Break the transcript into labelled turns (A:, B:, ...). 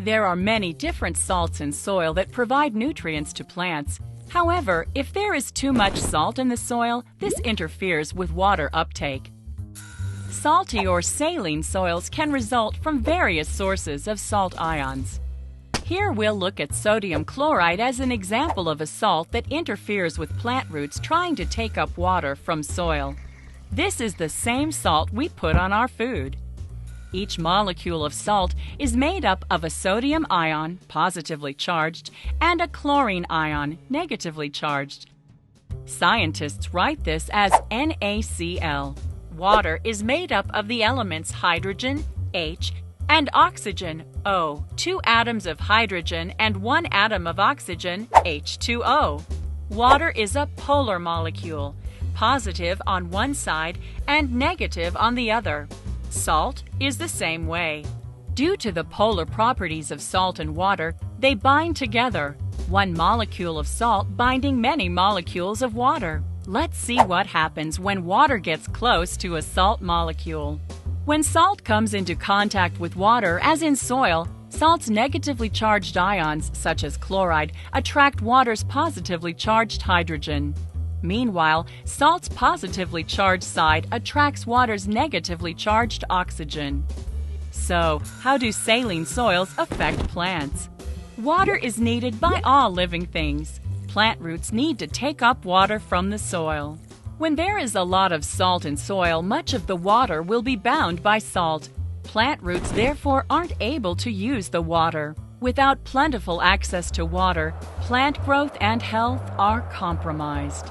A: There are many different salts in soil that provide nutrients to plants. However, if there is too much salt in the soil, this interferes with water uptake. Salty or saline soils can result from various sources of salt ions. Here we'll look at sodium chloride as an example of a salt that interferes with plant roots trying to take up water from soil. This is the same salt we put on our food. Each molecule of salt is made up of a sodium ion, positively charged, and a chlorine ion, negatively charged. Scientists write this as NaCl. Water is made up of the elements hydrogen, H, and oxygen, O, 2 atoms of hydrogen and 1 atom of oxygen, H2O. Water is a polar molecule, positive on one side and negative on the other. Salt is the same way. Due to the polar properties of salt and water, they bind together, one molecule of salt binding many molecules of water. Let's see what happens when water gets close to a salt molecule. When salt comes into contact with water, as in soil, salt's negatively charged ions, such as chloride, attract water's positively charged hydrogen. Meanwhile, salt's positively charged side attracts water's negatively charged oxygen. So, how do saline soils affect plants? Water is needed by all living things. Plant roots need to take up water from the soil. When there is a lot of salt in soil, much of the water will be bound by salt. Plant roots therefore aren't able to use the water. Without plentiful access to water, plant growth and health are compromised.